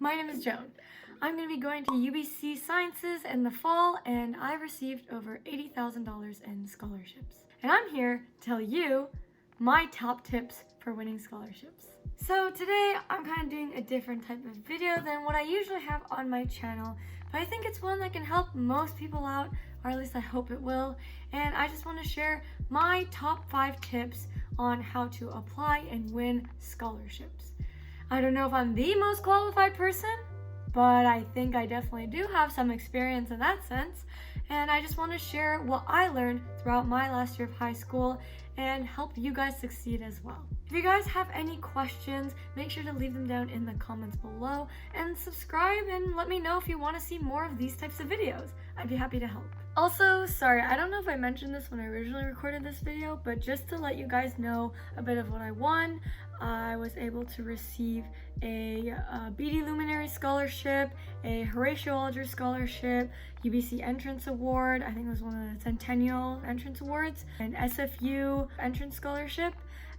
my name is Joan. I'm going to be going to UBC Sciences in the fall, and I received over $80,000 in scholarships. And I'm here to tell you my top tips for winning scholarships. So today I'm kind of doing a different type of video than what I usually have on my channel, but I think it's one that can help most people out, or at least I hope it will. And I just want to share my top 5 tips on how to apply and win scholarships. I don't know if I'm the most qualified person, but I think I definitely do have some experience in that sense. And I just want to share what I learned throughout my last year of high school and help you guys succeed as well. If you guys have any questions, make sure to leave them down in the comments below and subscribe and let me know if you want to see more of these types of videos. I'd be happy to help. Also, sorry, I don't know if I mentioned this when I originally recorded this video, but just to let you guys know a bit of what I won, I was able to receive a Beedie Luminaries Scholarship, a Horatio Alger Scholarship, UBC Entrance Award, I think it was one of the Centennial Entrance Awards, an SFU Entrance Scholarship,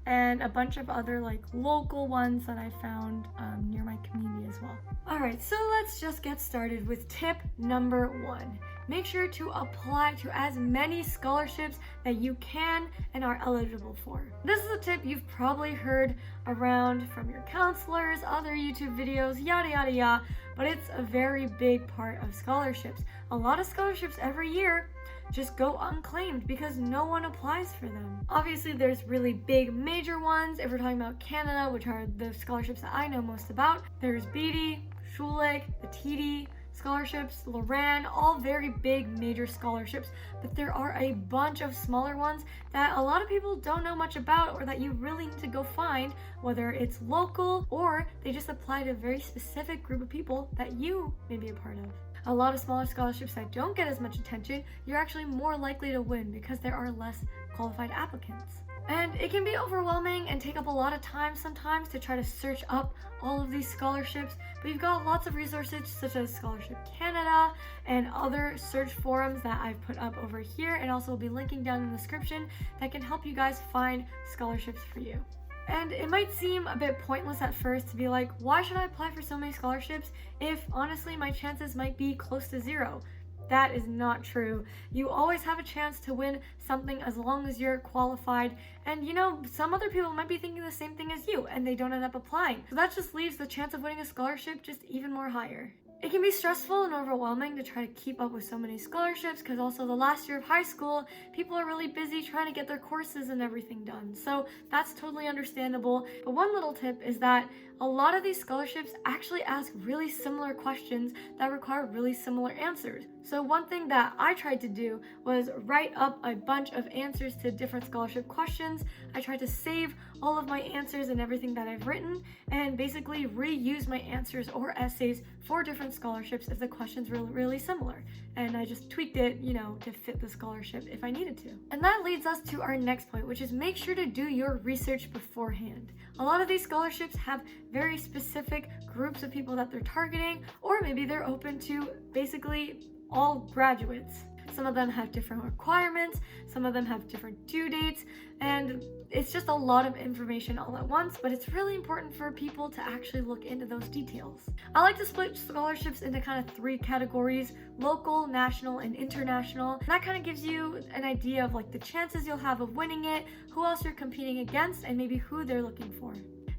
and a bunch of other local ones that I found near my community as well. Alright, so let's just get started with tip number 1. Make sure to apply to as many scholarships that you can and are eligible for. This is a tip you've probably heard around from your counselors, other YouTube videos, yada yada yada, but it's a very big part of scholarships. A lot of scholarships every year just go unclaimed because no one applies for them. Obviously, there's really big major ones. If we're talking about Canada, which are the scholarships that I know most about, there's Beedie, Schulich, the TD scholarships, Loran, all very big major scholarships, but there are a bunch of smaller ones that a lot of people don't know much about, or that you really need to go find, whether it's local or they just apply to a very specific group of people that you may be a part of. A lot of smaller scholarships that don't get as much attention, you're actually more likely to win because there are less qualified applicants. And it can be overwhelming and take up a lot of time sometimes to try to search up all of these scholarships, but you've got lots of resources such as Scholarship Canada and other search forums that I've put up over here, and also will be linking down in the description, that can help you guys find scholarships for you. And it might seem a bit pointless at first to be like, why should I apply for so many scholarships if honestly my chances might be close to 0? That is not true. You always have a chance to win something as long as you're qualified. And some other people might be thinking the same thing as you and they don't end up applying. So that just leaves the chance of winning a scholarship just even more higher. It can be stressful and overwhelming to try to keep up with so many scholarships, because also the last year of high school, people are really busy trying to get their courses and everything done. So that's totally understandable. But one little tip is that a lot of these scholarships actually ask really similar questions that require really similar answers. So one thing that I tried to do was write up a bunch of answers to different scholarship questions. I tried to save all of my answers and everything that I've written, and basically reuse my answers or essays for different scholarships if the questions were really similar. And I just tweaked it, to fit the scholarship if I needed to. And that leads us to our next point, which is make sure to do your research beforehand. A lot of these scholarships have very specific groups of people that they're targeting, or maybe they're open to basically all graduates. Some of them have different requirements, some of them have different due dates, and it's just a lot of information all at once, but it's really important for people to actually look into those details. I like to split scholarships into kind of 3 categories: local, national, and international. And that kind of gives you an idea of the chances you'll have of winning it, who else you're competing against, and maybe who they're looking for.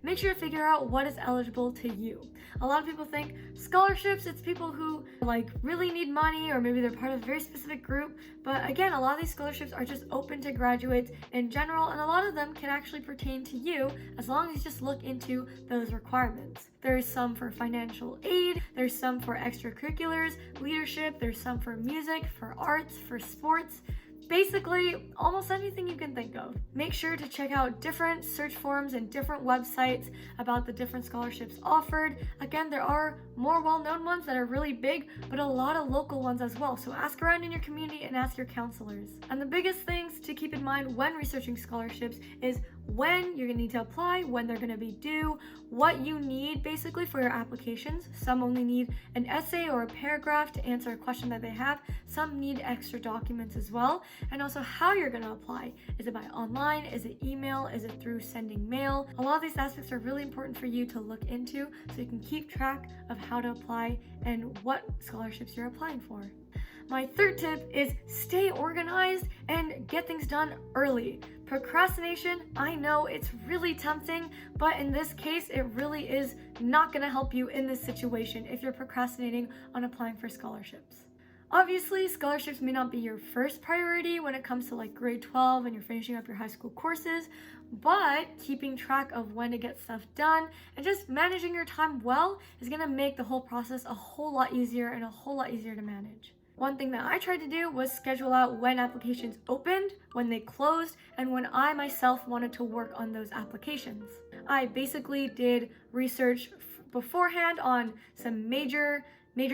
Make sure to figure out what is eligible to you. A lot of people think scholarships, it's people who really need money, or maybe they're part of a very specific group. But again, a lot of these scholarships are just open to graduates in general, and a lot of them can actually pertain to you as long as you just look into those requirements. There's some for financial aid, there's some for extracurriculars, leadership, there's some for music, for arts, for sports. Basically, almost anything you can think of. Make sure to check out different search forums and different websites about the different scholarships offered. Again, there are more well-known ones that are really big, but a lot of local ones as well. So ask around in your community and ask your counselors. And the biggest things to keep in mind when researching scholarships is when you're gonna need to apply, when they're gonna be due, what you need basically for your applications. Some only need an essay or a paragraph to answer a question that they have. Some need extra documents as well. And also how you're gonna apply. Is it by online? Is it email? Is it through sending mail? A lot of these aspects are really important for you to look into so you can keep track of how to apply and what scholarships you're applying for. My third tip is stay organized and get things done early. Procrastination, I know it's really tempting, but in this case, it really is not gonna help you in this situation if you're procrastinating on applying for scholarships. Obviously, scholarships may not be your first priority when it comes to like grade 12 and you're finishing up your high school courses, but keeping track of when to get stuff done and just managing your time well is gonna make the whole process a whole lot easier and a whole lot easier to manage. One thing that I tried to do was schedule out when applications opened, when they closed, and when I myself wanted to work on those applications. I basically did research beforehand on some major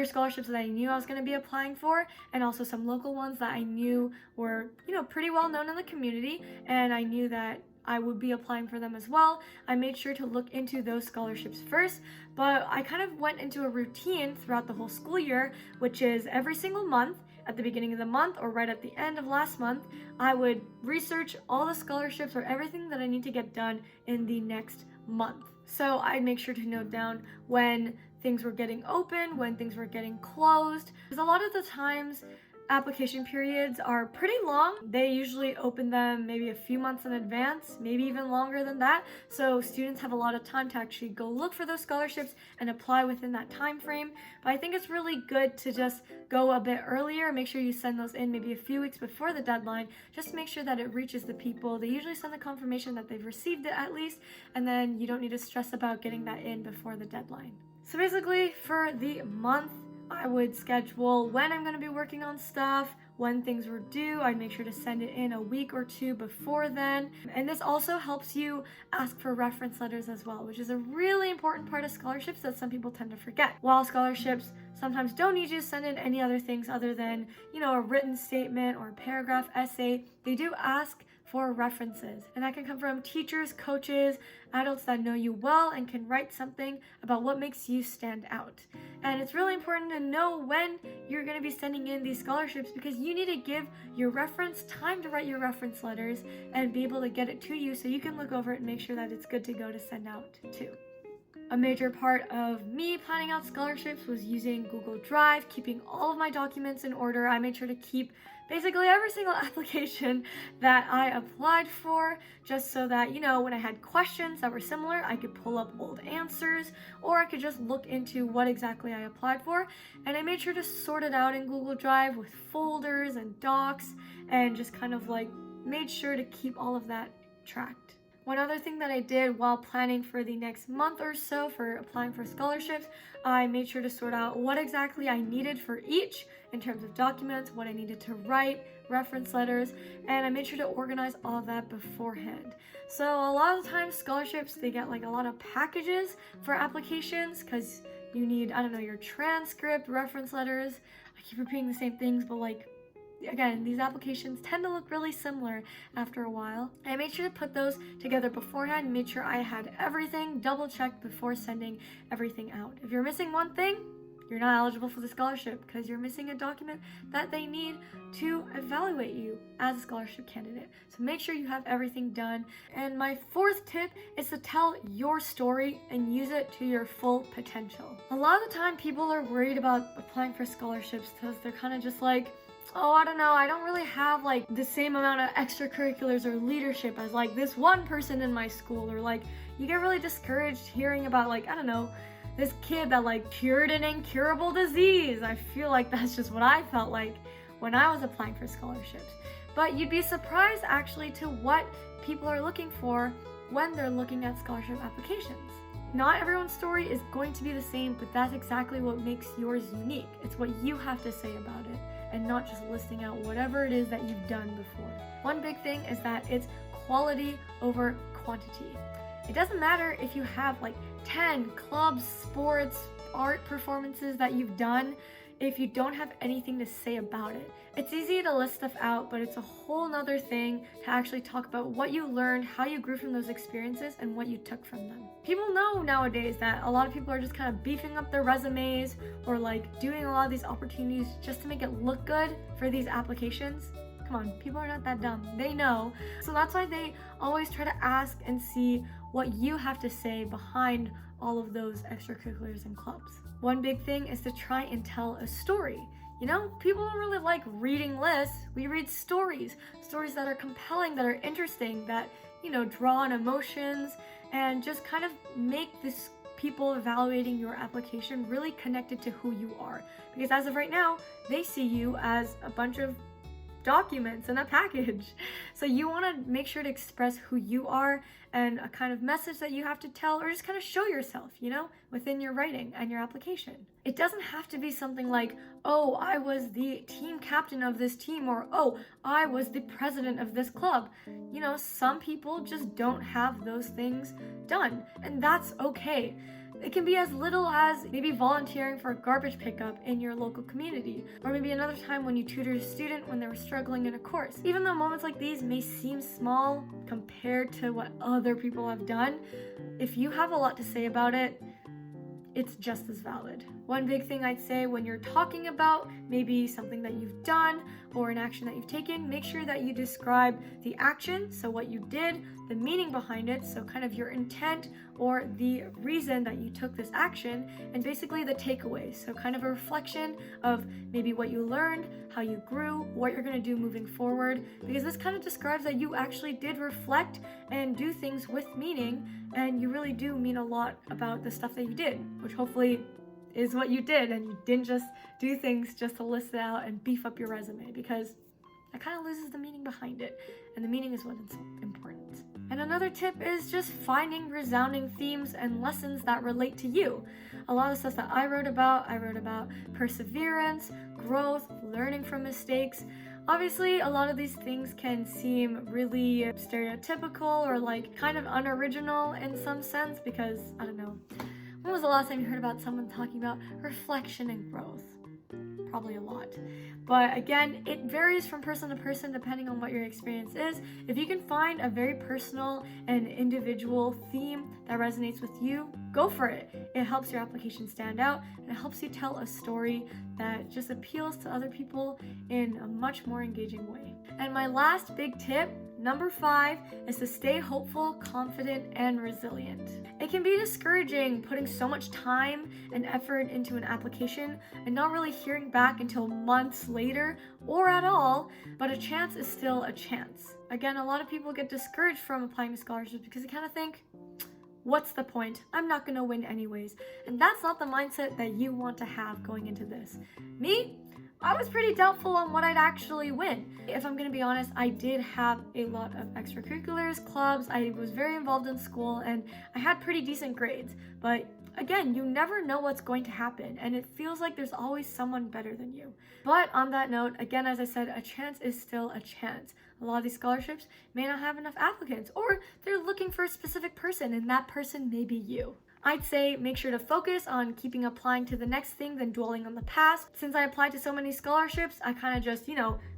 scholarships that I knew I was going to be applying for, and also some local ones that I knew were, pretty well known in the community, and I knew that I would be applying for them as well. I made sure to look into those scholarships first, but I kind of went into a routine throughout the whole school year, which is every single month, at the beginning of the month or right at the end of last month, I would research all the scholarships or everything that I need to get done in the next month. So I'd make sure to note down when things were getting open, when things were getting closed, because a lot of the times application periods are pretty long. They usually open them maybe a few months in advance, maybe even longer than that. So students have a lot of time to actually go look for those scholarships and apply within that time frame. But I think it's really good to just go a bit earlier. Make sure you send those in maybe a few weeks before the deadline, just to make sure that it reaches the people. They usually send the confirmation that they've received it at least, and then you don't need to stress about getting that in before the deadline. So basically for the month, I would schedule when I'm going to be working on stuff, when things were due. I'd make sure to send it in a week or two before then. And this also helps you ask for reference letters as well, which is a really important part of scholarships that some people tend to forget. While scholarships sometimes don't need you to send in any other things other than, a written statement or a paragraph essay, they do ask for references, and that can come from teachers, coaches, adults that know you well and can write something about what makes you stand out. And it's really important to know when you're going to be sending in these scholarships, because you need to give your reference time to write your reference letters and be able to get it to you so you can look over it and make sure that it's good to go to send out too. A major part of me planning out scholarships was using Google Drive, keeping all of my documents in order. I made sure to keep basically every single application that I applied for, just so that, when I had questions that were similar, I could pull up old answers, or I could just look into what exactly I applied for. And I made sure to sort it out in Google Drive with folders and docs, and just kind of made sure to keep all of that tracked. One other thing that I did while planning for the next month or so for applying for scholarships, I made sure to sort out what exactly I needed for each in terms of documents, what I needed to write, reference letters, and I made sure to organize all of that beforehand. So a lot of times scholarships, they get a lot of packages for applications because you need, your transcript, reference letters. I keep repeating the same things, but again, these applications tend to look really similar after a while. And I made sure to put those together beforehand and made sure I had everything double-checked before sending everything out. If you're missing one thing, you're not eligible for the scholarship because you're missing a document that they need to evaluate you as a scholarship candidate. So make sure you have everything done. And my fourth tip is to tell your story and use it to your full potential. A lot of the time people are worried about applying for scholarships because they're kind of just oh, I don't know, I don't really have the same amount of extracurriculars or leadership as this one person in my school, or you get really discouraged hearing about this kid that cured an incurable disease. I feel that's just what I felt when I was applying for scholarships. But you'd be surprised actually to what people are looking for when they're looking at scholarship applications. Not everyone's story is going to be the same, but that's exactly what makes yours unique. It's what you have to say about it, and not just listing out whatever it is that you've done before. One big thing is that it's quality over quantity. It doesn't matter if you have 10 clubs, sports, art performances that you've done. if you don't have anything to say about it. It's easy to list stuff out, but it's a whole nother thing to actually talk about what you learned, how you grew from those experiences, and what you took from them. People know nowadays that a lot of people are just kind of beefing up their resumes or like doing a lot of these opportunities just to make it look good for these applications. Come on, people are not that dumb. They know. So that's why they always try to ask and see what you have to say behind all of those extracurriculars and clubs. One big thing is to try and tell a story. You know, people don't really like reading lists. We read stories that are compelling, that are interesting, that, you know, draw on emotions and just kind of make this people evaluating your application really connected to who you are. Because as of right now, they see you as a bunch of documents in a package. So you want to make sure to express who you are and a kind of message that you have to tell, or just kind of show yourself, you know, within your writing and your application. It doesn't have to be something like, oh, I was the team captain of this team, or oh, I was the president of this club. You know, some people just don't have those things done, and that's okay. It can be as little as maybe volunteering for garbage pickup in your local community, or maybe another time when you tutored a student when they were struggling in a course. Even though moments like these may seem small compared to what other people have done, if you have a lot to say about it, it's just as valid. One big thing I'd say when you're talking about maybe something that you've done or an action that you've taken, make sure that you describe the action, so what you did, the meaning behind it, so kind of your intent or the reason that you took this action, and basically the takeaways, so kind of a reflection of maybe what you learned, how you grew, what you're going to do moving forward, because this kind of describes that you actually did reflect and do things with meaning, and you really do mean a lot about the stuff that you did, which hopefully is what you did, and you didn't just do things just to list it out and beef up your resume, because that kind of loses the meaning behind it, and the meaning is what's important. And another tip is just finding resounding themes and lessons that relate to you. A lot of stuff that I wrote about perseverance, growth, learning from mistakes. Obviously, a lot of these things can seem really stereotypical or like kind of unoriginal in some sense, because, I don't know, when was the last time you heard about someone talking about reflection and growth? Probably a lot. But again, it varies from person to person depending on what your experience is. If you can find a very personal and individual theme that resonates with you, go for it. It helps your application stand out, and it helps you tell a story that just appeals to other people in a much more engaging way. And my last big tip, number 5, is to stay hopeful, confident, and resilient. It can be discouraging putting so much time and effort into an application and not really hearing back until months later or at all, but a chance is still a chance. Again, a lot of people get discouraged from applying to scholarships because they kind of think, what's the point? I'm not going to win anyways. And that's not the mindset that you want to have going into this. Me? I was pretty doubtful on what I'd actually win. If I'm gonna be honest, I did have a lot of extracurriculars, clubs, I was very involved in school, and I had pretty decent grades. But again, you never know what's going to happen, and it feels like there's always someone better than you. But on that note, again, as I said, a chance is still a chance. A lot of these scholarships may not have enough applicants, or they're looking for a specific person, and that person may be you. I'd say make sure to focus on keeping applying to the next thing than dwelling on the past. Since I applied to so many scholarships, I kind of just,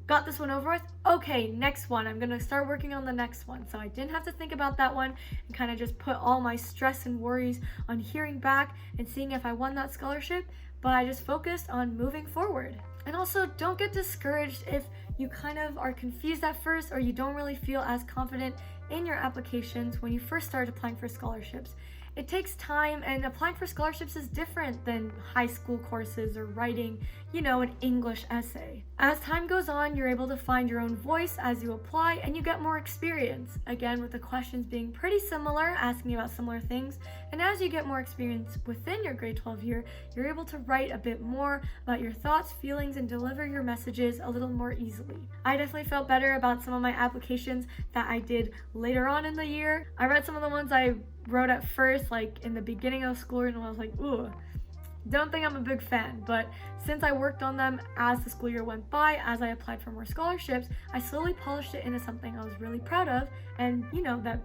got this one over with. Okay, next one. I'm going to start working on the next one. So I didn't have to think about that one and kind of just put all my stress and worries on hearing back and seeing if I won that scholarship, but I just focused on moving forward. And also, don't get discouraged if you kind of are confused at first or you don't really feel as confident in your applications when you first started applying for scholarships. It takes time, and applying for scholarships is different than high school courses or writing, an English essay. As time goes on, you're able to find your own voice as you apply, and you get more experience. Again, with the questions being pretty similar, asking about similar things, and as you get more experience within your grade 12 year, you're able to write a bit more about your thoughts, feelings, and deliver your messages a little more easily. I definitely felt better about some of my applications that I did later on in the year. I read some of the ones I wrote at first, like in the beginning of school year, and I was like, ooh, don't think I'm a big fan. But since I worked on them as the school year went by, as I applied for more scholarships, I slowly polished it into something I was really proud of, and that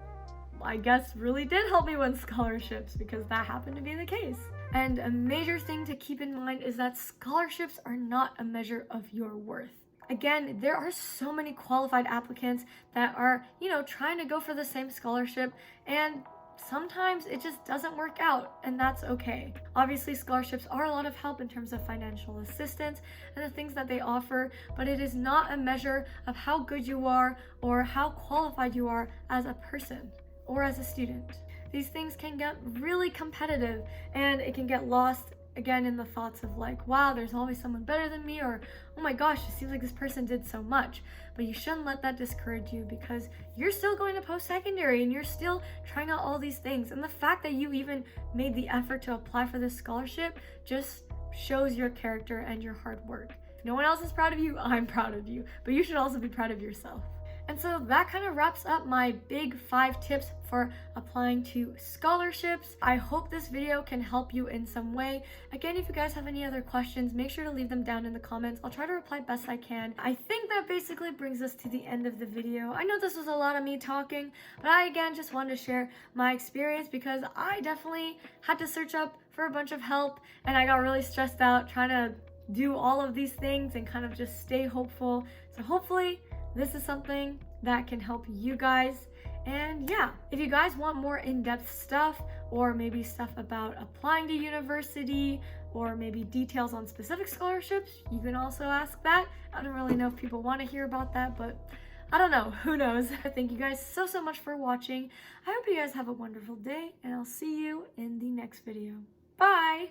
I guess really did help me win scholarships, because that happened to be the case. And a major thing to keep in mind is that scholarships are not a measure of your worth. Again, there are so many qualified applicants that are, trying to go for the same scholarship, and sometimes it just doesn't work out, and that's okay. Obviously, scholarships are a lot of help in terms of financial assistance and the things that they offer, but it is not a measure of how good you are or how qualified you are as a person or as a student. These things can get really competitive, and it can get lost again in the thoughts of like, wow, there's always someone better than me, or oh my gosh, it seems like this person did so much. But you shouldn't let that discourage you, because you're still going to post-secondary and you're still trying out all these things. And the fact that you even made the effort to apply for this scholarship just shows your character and your hard work. If no one else is proud of you, I'm proud of you, but you should also be proud of yourself. And so that kind of wraps up my big 5 tips for applying to scholarships. I hope this video can help you in some way. Again, if you guys have any other questions, make sure to leave them down in the comments. I'll try to reply best I can. I think that basically brings us to the end of the video. I know this was a lot of me talking, but I again just wanted to share my experience, because I definitely had to search up for a bunch of help, and I got really stressed out trying to do all of these things and kind of just stay hopeful. So hopefully this is something that can help you guys. And yeah, if you guys want more in-depth stuff, or maybe stuff about applying to university, or maybe details on specific scholarships, you can also ask that. I don't really know if people want to hear about that, but I don't know, who knows. Thank you guys so much for watching. I hope you guys have a wonderful day, and I'll see you in the next video. Bye!